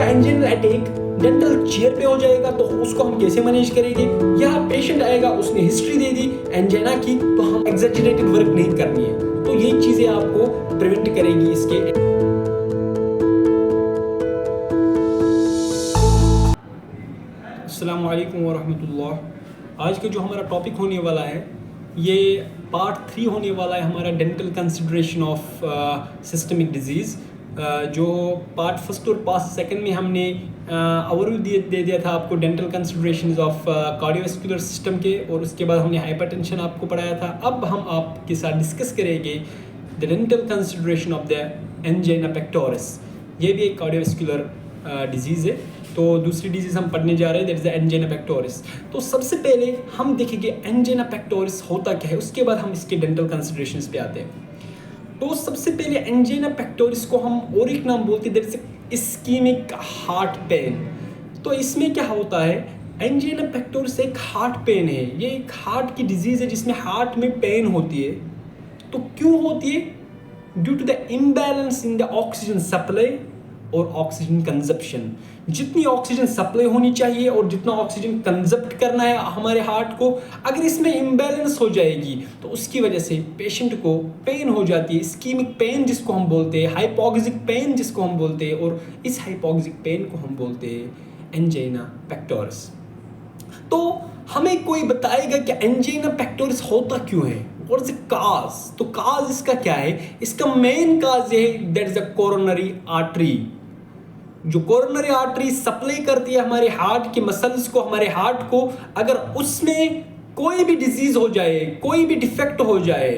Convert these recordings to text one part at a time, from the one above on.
का anginal attack dental chair पे हो जाएगा तो उसको हम कैसे मैनेज करेंगे, या पेशेंट आएगा उसने हिस्ट्री दे दी एंजाइना की तो हम एग्जैजरेटेड वर्क नहीं करनी है, तो ये चीजें आपको प्रिवेंट करेंगी इसके। अस्सलाम वालेकुम वरहमतुल्लाह। आज का जो हमारा टॉपिक होने वाला है ये पार्ट 3 होने वाला है हमारा dental consideration of systemic disease. जो पार्ट फर्स्ट और पार्ट सेकंड में हमने ओवरव्यू दे दिया था आपको dental considerations of cardiovascular system के, और उसके बाद हमने हाइपरटेंशन आपको पढ़ाया था। अब हम आपके साथ डिस्कस करेंगे the dental consideration of the angina pectoris. ये भी एक कार्डियोवैस्कुलर डिजीज़ है, तो दूसरी डिजीज़ हम पढ़ने जा रहे हैं, that is the angina pectoris. तो सबसे पहले हम देखेंगे एंजाइना पेक्टोरिस होता क्या है, उसके बाद हम इसके डेंटल कंसिडरेशंस पे आते हैं। तो सबसे पहले एंजाइना पेक्टोरिस को हम और एक नाम बोलते हैं, that is ischaemic heart pen. तो इसमें क्या होता है, एंजाइना पेक्टोरिस एक हार्ट पेन है, ये एक हार्ट की डिजीज़ है जिसमें हार्ट में पेन होती है। तो क्यों होती है? Due to the imbalance in the oxygen supply और ऑक्सीजन कंजप्शन। जितनी ऑक्सीजन सप्लाई होनी चाहिए और जितना ऑक्सीजन कंजप्ट करना है हमारे हार्ट को, अगर इसमें इम्बैलेंस हो जाएगी तो उसकी वजह से पेशेंट को पेन हो जाती है, इस्कीमिक पेन जिसको हम बोलते हैं, हाइपोक्सिक पेन जिसको हम बोलते हैं, और इस हाइपोक्सिक पेन को हम बोलते हैं एंजाइना पेक्टोरिस। तो हमें कोई बताएगा कि एंजाइना पेक्टोरिस होता क्यों है, और काज। तो काज इसका क्या है? इसका मेन काज ये है, that is the coronary artery. जो कोरोनरी आर्टरी सप्लाई करती है हमारे हार्ट के मसल्स को, हमारे हार्ट को, अगर उसमें कोई भी डिजीज हो जाए, कोई भी डिफेक्ट हो जाए,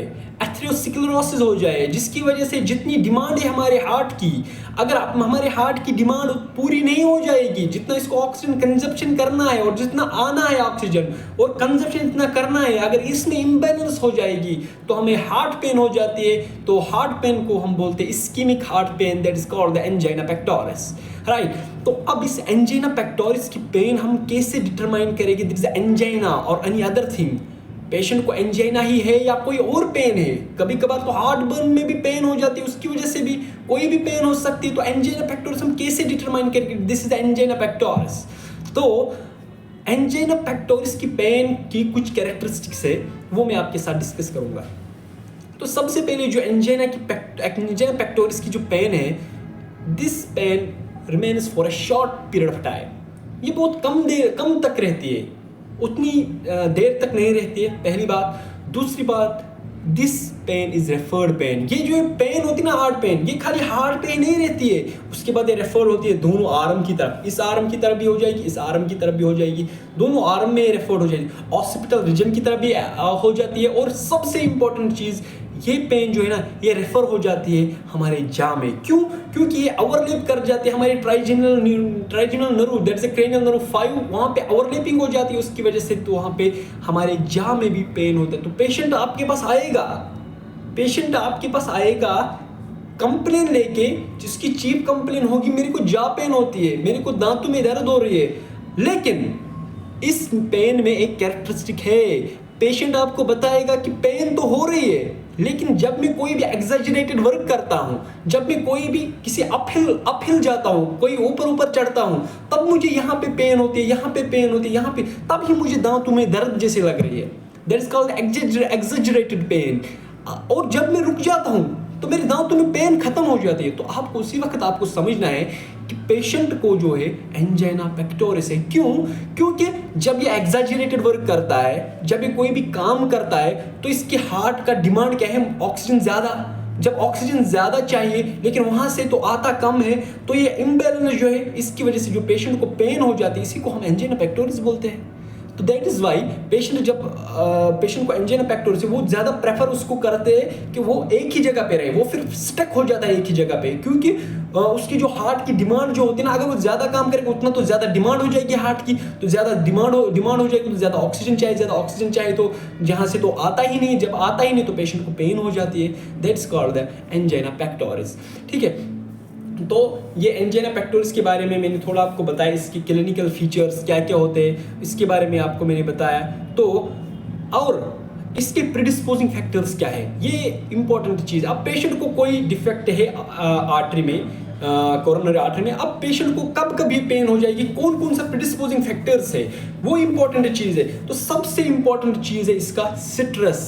एथेरोस्क्लेरोसिस हो जाए, जिसकी वजह से जितनी डिमांड है हमारे हार्ट की, अगर हमारे हार्ट की डिमांड पूरी नहीं हो जाएगी, जितना इसको ऑक्सीजन कंजप्शन करना है और जितना आना है ऑक्सीजन और कंजप्शन इतना करना है, अगर इसमें इम्बैलेंस हो जाएगी तो हमें हार्ट पेन हो जाती है। तो हार्ट पेन को हम बोलते हैं ischaemic heart pen, that is called the angina pectoris, right. तो अब इस एंजाइना पेक्टोरिस की पेन हम कैसे डिटरमाइन करेंगे? दिस इज एंजाइना और एनी अदर थिंग। पेशेंट को एंजाइना ही है या कोई और पेन है? कभी कभार तो हार्ट बर्न में भी पेन हो जाती है, उसकी वजह से भी कोई भी पेन हो सकती है। तो एंजाइना पेक्टोरिस हम कैसे डिटरमाइन करेंगे? This is angina pectoris. तो एंजाइना पेक्टोरिस की पेन की कुछ कैरेक्टरिस्टिक्स है, वो मैं आपके साथ डिस्कस करूंगा। तो सबसे पहले जो एंजाइना पेक्टोरिस की जो पेन है, this pain remains for a short period of time. ये बहुत कम तक रहती है, उतनी देर तक नहीं रहती है, पहली बात। दूसरी बात, this pain is referred pain. ये जो पेन होती है ना, हार्ट पेन, ये खाली हार्ट पेन नहीं रहती है, उसके बाद ये रेफर होती है दोनों आर्म की तरफ। इस आर्म की तरफ भी हो जाएगी, इस आर्म की तरफ भी हो जाएगी, दोनों आर्म में रेफर्ड हो जाएगी, ऑक्सीपिटल रीजन की तरफ भी हो जाती है। और सबसे इंपॉर्टेंट चीज, ये पेन जो है ना, ये रेफर हो जाती है हमारे जाम में। क्यों? क्योंकि ये ओवरलैप कर जाती है हमारे trigeminal nerve, that is cranial nerve 5, वहां पे ओवरलैपिंग हो जाती है, उसकी वजह से तो वहां पे हमारे जाम में भी पेन होता है। तो पेशेंट आपके पास आएगा कंप्लेन लेके, जिसकी चीफ कंप्लेन होगी, मेरे को जा पेन होती है, मेरे को दांतों में दर्द हो रही है। लेकिन इस पेन में एक कैरेक्टरिस्टिक है, पेशेंट आपको बताएगा कि पेन तो हो रही है, लेकिन जब मैं कोई भी एग्जैजरेटेड वर्क करता हूं, जब मैं कोई भी किसी अपहिल जाता हूं, कोई ऊपर चढ़ता हूं, तब मुझे यहाँ पे पेन होती है, यहाँ पे पेन होती है, यहाँ पे, तब ही मुझे दांतों में दर्द जैसे लग रही है। That is called exaggerated pain. और जब मैं रुक जाता हूं तो मेरे दांतों में पेन खत्म हो जाती है। तो आपको उसी वक्त आपको समझना है कि पेशेंट को जो है एंजाइना पेक्टोरिस है। क्यों? क्योंकि जब ये एग्जैजरेटेड वर्क करता है, जब ये कोई भी काम करता है, तो इसके हार्ट का डिमांड क्या है? ऑक्सीजन ज्यादा। जब ऑक्सीजन ज्यादा चाहिए लेकिन वहां से तो आता कम है, तो ये इम्बैलेंस जो है, इसकी वजह से जो पेशेंट को पेन हो जाती है, इसी को हम एंजाइना पेक्टोरिस बोलते हैं। तो दैट इज वाई पेशेंट को एंजाइना पेक्टोरिस, वो ज्यादा प्रेफर उसको करते हैं कि वो एक ही जगह पे रहे, वो फिर स्टक हो जाता है एक ही जगह पे, क्योंकि उसकी जो हार्ट की डिमांड जो होती है ना, अगर वो ज्यादा काम करेगा उतना तो ज्यादा डिमांड हो जाएगी हार्ट की, तो ज्यादा डिमांड हो जाएगी, तो ज्यादा ऑक्सीजन चाहिए, तो जहां से तो आता ही नहीं, जब आता ही नहीं तो पेशेंट को पेन हो जाती है। That's called the angina pectoris, ठीक है। तो ये एंजाइना पेक्टोरिस के बारे में मैंने थोड़ा आपको बताया, इसकी क्लिनिकल फीचर्स क्या क्या होते हैं, इसके बारे में आपको मैंने बताया। तो और इसके प्रीडिस्पोजिंग फैक्टर्स क्या है, ये इंपॉर्टेंट चीज़। अब पेशेंट को कोई डिफेक्ट है आर्टरी में, कोरोनरी आर्टरी में। अब पेशेंट को कब कब ये पेन हो जाएगी, कौन कौन सा प्रिडिस्पोजिंग फैक्टर्स है, वो इंपॉर्टेंट चीज़ है। तो सबसे इंपॉर्टेंट चीज़ है इसका सिट्रस।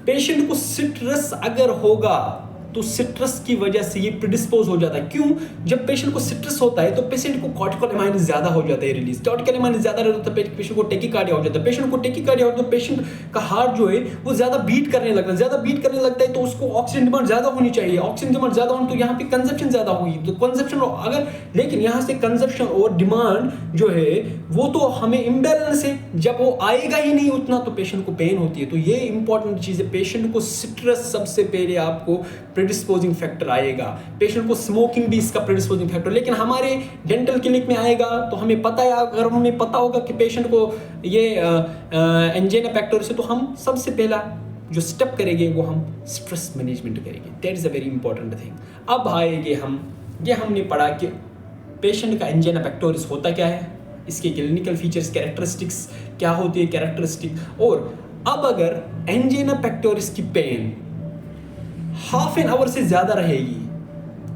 पेशेंट को सिट्रस अगर होगा तो सिट्रस की वजह से ये प्रिडिस्पोज हो जाता है। क्यों? जब पेशेंट को सिट्रस होता है तो पेशेंट को कॉर्टिकोलामाइन ज़्यादा हो जाता है रिलीज। कॉर्टिकोलामाइन ज़्यादा रहता है तो पेशेंट को टेकिकार्डिया हो जाता है। पेशेंट को टेकिकार्डिया होता है तो पेशेंट का हार्ट जो है वो ज़्यादा बीट करने लगता है। ज़्यादा बीट करने लगता है तो उसको ऑक्सीजन डिमांड ज़्यादा होनी चाहिए। ऑक्सीजन डिमांड ज़्यादा होनी तो यहाँ पे कंजप्शन ज़्यादा होगी। तो कंजप्शन अगर, लेकिन यहाँ से कंजप्शन और डिमांड जो है वो तो हमें इम्बैलेंस है, जब वो आएगा ही नहीं उतना तो पेशेंट को पेन होती है। तो ये इंपॉर्टेंट चीज़ है। पेशेंट को सिट्रस सबसे पहले आपको प्रिडिस्पोजिंग फैक्टर आएगा। पेशेंट को स्मोकिंग भी इसका प्रिडिस्पोजिंग फैक्टर, लेकिन हमारे डेंटल क्लिनिक में आएगा तो हमें पता है, अगर हमें पता होगा कि पेशेंट को ये एंजाइना पेक्टोरिस है तो हम सबसे पहला जो स्टेप करेंगे वो हम स्ट्रेस मैनेजमेंट करेंगे। That is a very important thing. अब आएंगे हम, ये हमने पढ़ा कि पेशेंट का एंजाइना पेक्टोरिस होता क्या है, इसके क्लिनिकल फीचर्स, कैरेक्टरिस्टिक्स क्या होती है कैरेक्टरिस्टिक। और अब अगर एंजाइना पेक्टोरिस की पेन हाफ एन आवर से ज़्यादा रहेगी,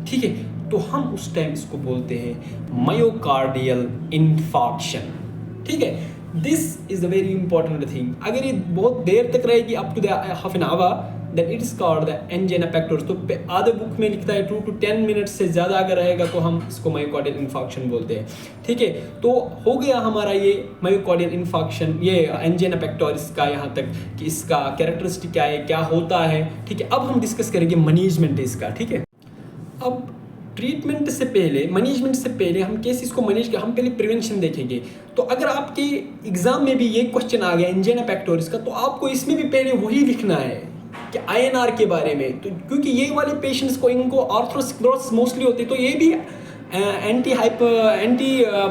ठीक है, तो हम उस टाइम इसको बोलते हैं मायोकार्डियल इन्फार्क्शन। ठीक है, this is the very important thing. अगर ये बहुत देर तक रहेगी up to the half an hour then it is called the angina pectoris. तो आधे बुक में लिखता है 2 to 10 मिनट्स से ज़्यादा अगर रहेगा तो हम इसको मायोकार्डियल इन्फार्क्शन बोलते हैं। ठीक है, तो हो गया हमारा ये मायोकार्डियल इन्फार्क्शन, ये एंजाइना पेक्टोरिस का यहाँ तक कि इसका कैरेक्टरिस्टिक क्या है, क्या होता है। ठीक है, अब हम डिस्कस करेंगे मैनेजमेंट इसका। ठीक है, अब ट्रीटमेंट से पहले, मैनेजमेंट से पहले हम कैसे इसको मैनेज कर, हम पहले प्रिवेंशन देखेंगे। तो अगर आपके एग्जाम में भी ये क्वेश्चन आ गया एंजाइना पेक्टोरिस का, तो आपको इसमें भी पहले वही लिखना है कि INR के बारे में। तो क्योंकि ये वाले पेशेंट्स को, इनको आर्थरोस्क्लेरोसिस मोस्टली होती है, तो ये भी एंटी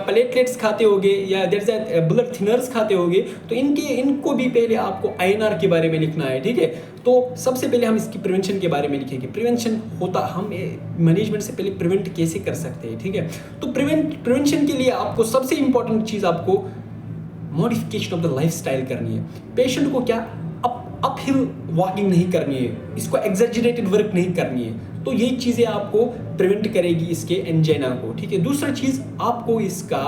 प्लेटलेट्स खाते होंगे या देयर इज ब्लड थिनर्स खाते होंगे, तो इनको भी पहले आपको INR के बारे में लिखना है। ठीक है, तो सबसे पहले हम इसकी प्रिवेंशन के बारे में लिखेंगे। प्रिवेंशन होता, हम मैनेजमेंट से पहले प्रिवेंट कैसे कर सकते हैं। ठीक है, तो प्रिवेंशन के लिए आपको सबसे इंपॉर्टेंट चीज़ आपको मॉडिफिकेशन ऑफ द लाइफस्टाइल करनी है। पेशेंट को क्या अपहिल वॉकिंग नहीं करनी है, इसको एग्जैजरेटेड वर्क नहीं करनी है। तो ये चीज़ें आपको प्रिवेंट करेगी इसके एंजाइना को। ठीक है, दूसरा चीज़ आपको इसका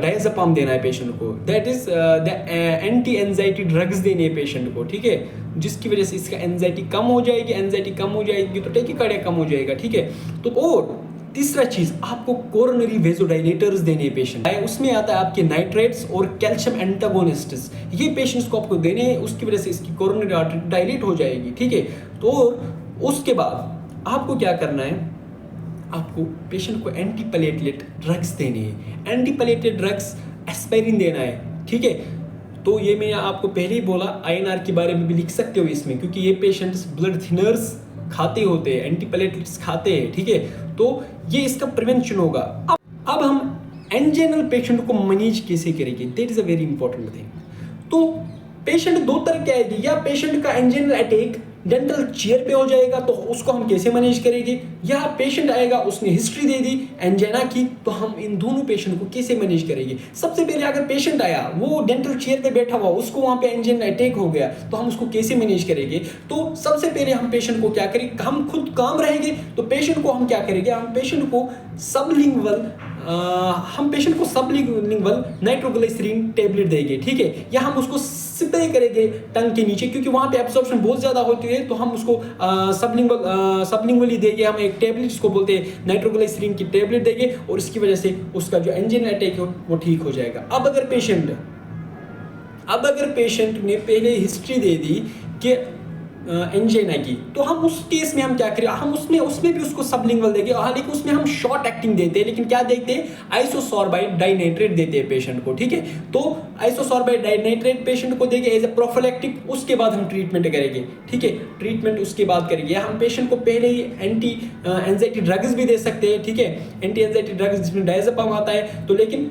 डायज़ेपाम देना है पेशेंट को। That is the anti anxiety drugs देने हैं पेशेंट को। ठीक है, जिसकी वजह से इसका एंजाइटी कम हो जाएगी। एंजाइटी कम हो जाएगी तो टेकिकार्डिया कम हो जाएगा। ठीक है, तो और तीसरा चीज आपको कोरोनरी वेजोडाइलेटर्स देने हैं पेशेंट। उसमें आता है आपके नाइट्रेट्स और कैल्शियम एंटागोनिस्ट्स, ये पेशेंट्स को आपको देने हैं। उसकी वजह से इसकी कोरोनरी आर्टरी डायलेट हो जाएगी। ठीक है, तो उसके बाद आपको क्या करना है, आपको पेशेंट को एंटीप्लेटलेट ड्रग्स देने हैं। एंटीप्लेटलेट ड्रग्स एस्पाइरिन देना है। ठीक है, तो ये मैं आपको पहले ही बोला, INR के बारे में भी लिख सकते हो इसमें, क्योंकि ये पेशेंट्स ब्लड थिनर्स खाते होते हैं, एंटीप्लेटलेट्स खाते हैं। ठीक है, तो ये इसका प्रिवेंशन होगा। अब हम एंजाइनल पेशेंट को मैनेज कैसे करेंगे, that is a very important thing. तो पेशेंट दो तरह के आएगी, या पेशेंट का एंजाइनल अटैक डेंटल चेयर पे हो जाएगा तो उसको हम कैसे मैनेज करेंगे, या पेशेंट आएगा उसने हिस्ट्री दे दी एंजाइना की, तो हम इन दोनों पेशेंट को कैसे मैनेज करेंगे। सबसे पहले अगर पेशेंट आया, वो डेंटल चेयर पे बैठा हुआ, उसको वहाँ पे एंजाइना अटैक हो गया, तो हम उसको कैसे मैनेज करेंगे। तो सबसे पहले हम पेशेंट को क्या करेंगे, हम खुद काम रहेंगे तो पेशेंट को हम क्या करेंगे, हम पेशेंट को सबलिंगुअल नाइट्रोग्लिसरीन टेबलेट देंगे। ठीक है, या हम उसको सीधा ही करेंगे टंग के नीचे, क्योंकि वहाँ पे एब्जॉर्प्शन बहुत ज़्यादा होती है, तो हम उसको सबलिंगुअली देंगे। हम एक टेबलेट जिसको बोलते हैं नाइट्रोग्लिसरीन की टेबलेट देंगे, और इसकी वजह से उसका जो एंजाइना अटैक हो वो ठीक हो जाएगा। अब अगर पेशेंट ने पहले हिस्ट्री दे दी कि एंजाइना की, तो हम उस केस में हम क्या करें, हम उसमें भी उसको सबलिंगुअल देंगे। हाँ, लेकिन उसमें हम शॉर्ट एक्टिंग देते हैं, लेकिन क्या देखते हैं, आइसोसोर्बाइड डाइनाइट्रेट देते हैं पेशेंट को। ठीक है, तो आइसोसोर्बाइड डाइनाइट्रेट पेशेंट को देंगे एज ए प्रोफिलैक्टिक, उसके बाद हम ट्रीटमेंट करेंगे। ठीक है, ट्रीटमेंट उसके बाद करेंगे। हम पेशेंट को पहले ही एंटी एंजाइटी ड्रग्स भी दे सकते हैं। ठीक है, एंटी एंजाइटी ड्रग्स जिसमें डायज़ेपाम आता है, तो लेकिन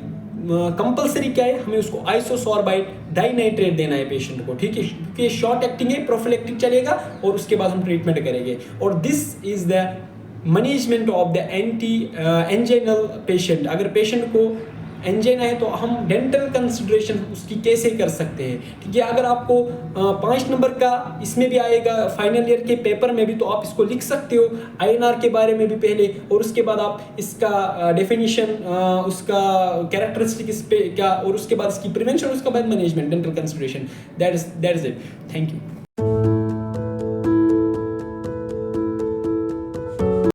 कंपलसरी क्या है, हमें उसको आइसोसोर्बाइड डाइनाइट्रेट देना है पेशेंट को। ठीक है, क्योंकि शॉर्ट एक्टिंग है, प्रोफिलैक्टिक चलेगा, और उसके बाद हम ट्रीटमेंट करेंगे। और this is the management of the anti anginal patient. अगर पेशेंट को एंजाइना है तो हम डेंटल कंसिडरेशन उसकी कैसे कर सकते हैं, ठीक है। अगर आपको 5 नंबर का इसमें भी आएगा फाइनल ईयर के पेपर में भी, तो आप इसको लिख सकते हो आईएनआर के बारे में भी पहले, और उसके बाद आप इसका डेफिनेशन, उसका कैरेक्टरिस्टिक इस पे क्या, और उसके बाद इसकी प्रिवेंशन, उसके बाद management, dental consideration. That is it. Thank you.